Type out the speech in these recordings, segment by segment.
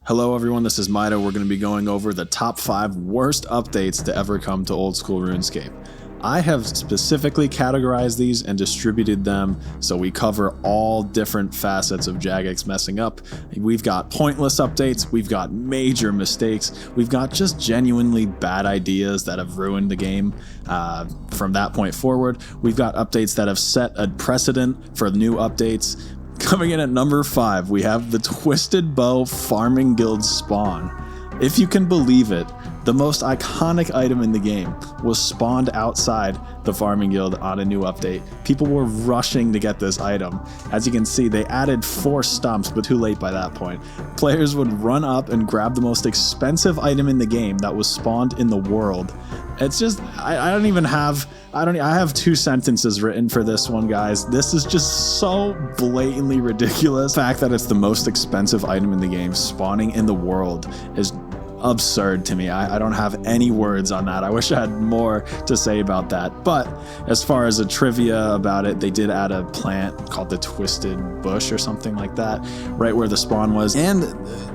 Hello everyone, this is Myto. We're going to be going over the top 5 worst updates to ever come to old school RuneScape. I have specifically categorized these and distributed them so we cover all different facets of Jagex messing up. We've got pointless updates, we've got major mistakes, we've got just genuinely bad ideas that have ruined the game from that point forward. We've got updates that have set a precedent for new updates. Coming in at number 5, we have the Twisted Bow Farming Guild spawn. If you can believe it, the most iconic item in the game was spawned outside the Farming Guild on a new update. People were rushing to get this item. As you can see, they added 4 stumps, but too late by that point. Players would run up and grab the most expensive item in the game that was spawned in the world. It's just, I have 2 sentences written for this one, guys. This is just so blatantly ridiculous. The fact that it's the most expensive item in the game spawning in the world is absurd to me. I don't have any words on that. I wish I had more to say about that. But as far as a trivia about it, they did add a plant called the Twisted Bush or something like that, right where the spawn was. And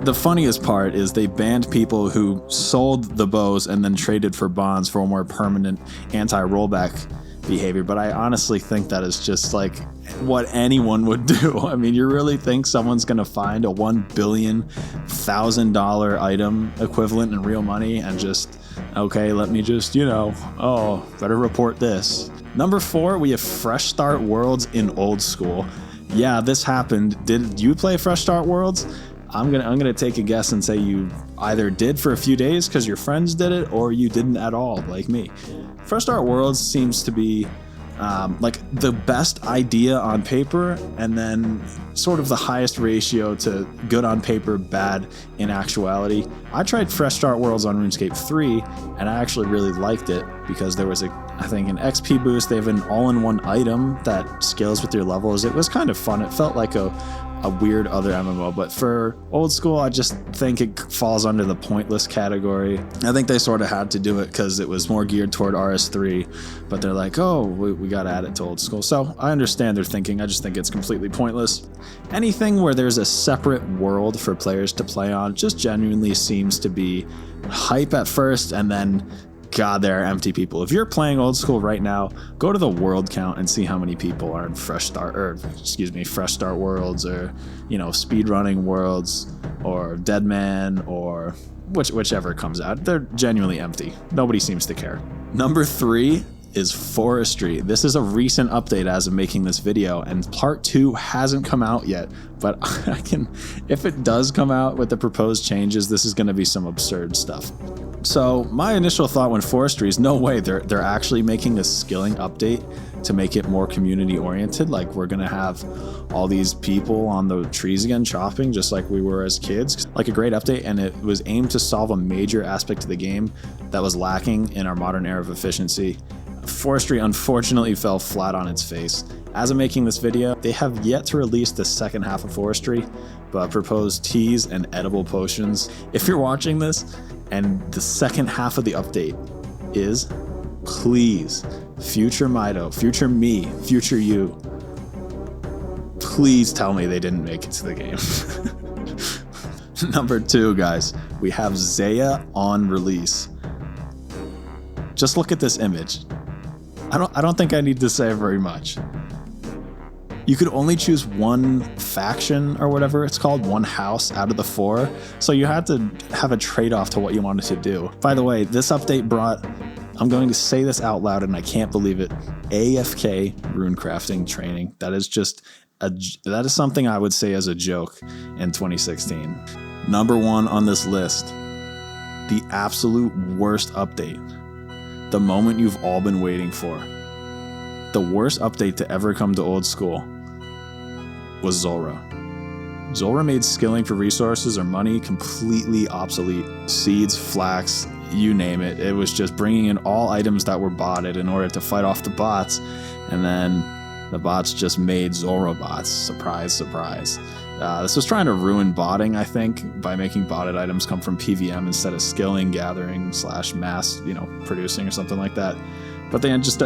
the funniest part is they banned people who sold the bows and then traded for bonds for a more permanent anti-rollback behavior. But I honestly think that is just like what anyone would do. I mean, you really think someone's gonna find a $1 billion item equivalent in real money and just, okay, let me just, better report this. Number 4, we have Fresh Start Worlds in Old School. Yeah, this happened. Did you play Fresh Start Worlds? I'm gonna take a guess and say you either did for a few days because your friends did it, or you didn't at all, like me. Fresh Start Worlds seems to be like the best idea on paper, and then sort of the highest ratio to good on paper, bad in actuality. I tried Fresh Start Worlds on RuneScape 3, and I actually really liked it because there was I think an XP boost. They have an all-in-one item that scales with your levels. It was kind of fun. It felt like a weird other MMO, but for Old School, I just think it falls under the pointless category. I think they sort of had to do it because it was more geared toward RS3, but they're like, oh, we got to add it to Old School. So I understand their thinking. I just think it's completely pointless. Anything where there's a separate world for players to play on just genuinely seems to be hype at first, and then God, there are empty people. If you're playing Old School right now, go to the world count and see how many people are in Fresh Start Worlds, or speedrunning worlds, or Deadman, or whichever comes out. They're genuinely empty. Nobody seems to care. Number 3 is Forestry. This is a recent update as of making this video, and part 2 hasn't come out yet, but if it does come out with the proposed changes, this is going to be some absurd stuff. So my initial thought when Forestry is no way they're actually making a skilling update to make it more community oriented. Like, we're gonna have all these people on the trees again chopping just like we were as kids. Like, a great update, and it was aimed to solve a major aspect of the game that was lacking in our modern era of efficiency. Forestry unfortunately fell flat on its face. As of making this video, they have yet to release the second half of Forestry, but proposed teas and edible potions. If you're watching this and the second half of the update is, please, future Myto, future me, future you, please tell me they didn't make it to the game. Number 2, guys, we have Zaya on release. Just look at this image. I don't think I need to say very much. You could only choose one faction, or whatever it's called, one house out of the 4. So you had to have a trade-off to what you wanted to do. By the way, this update brought, I'm going to say this out loud and I can't believe it, AFK runecrafting training. That is something I would say as a joke in 2016. Number 1 on this list, the absolute worst update. The moment you've all been waiting for. The worst update to ever come to Old School was Zora. Zora made skilling for resources or money completely obsolete. Seeds, flax, you name it. It was just bringing in all items that were botted in order to fight off the bots, and then the bots just made Zora bots. Surprise, surprise. This was trying to ruin botting, I think, by making botted items come from PVM instead of skilling, gathering, / mass, producing or something like that. but they just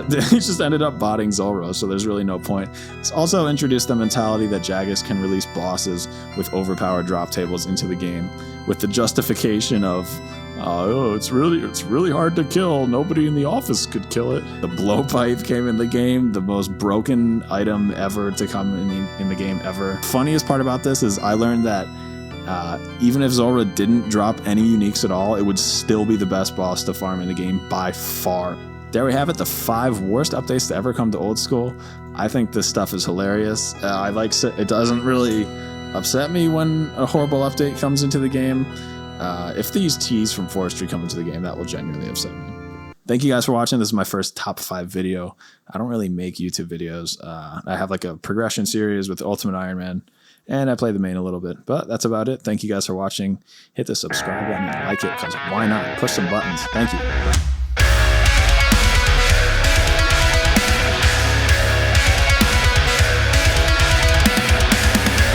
ended up botting Zora, so there's really no point. It's also introduced the mentality that Jagex can release bosses with overpowered drop tables into the game, with the justification of, oh, it's really hard to kill. Nobody in the office could kill it. The blowpipe came in the game, the most broken item ever to come in the game ever. Funniest part about this is I learned that even if Zora didn't drop any uniques at all, it would still be the best boss to farm in the game by far. There we have it, the 5 worst updates to ever come to Old School. I think this stuff is hilarious. It doesn't really upset me when a horrible update comes into the game. If these T's from Forestry come into the game, that will genuinely upset me. Thank you guys for watching. This is my first top 5 video. I don't really make YouTube videos. I have like a progression series with Ultimate Iron Man, and I play the main a little bit, but that's about it. Thank you guys for watching. Hit the subscribe button and like it, because why not? Push some buttons. Thank you.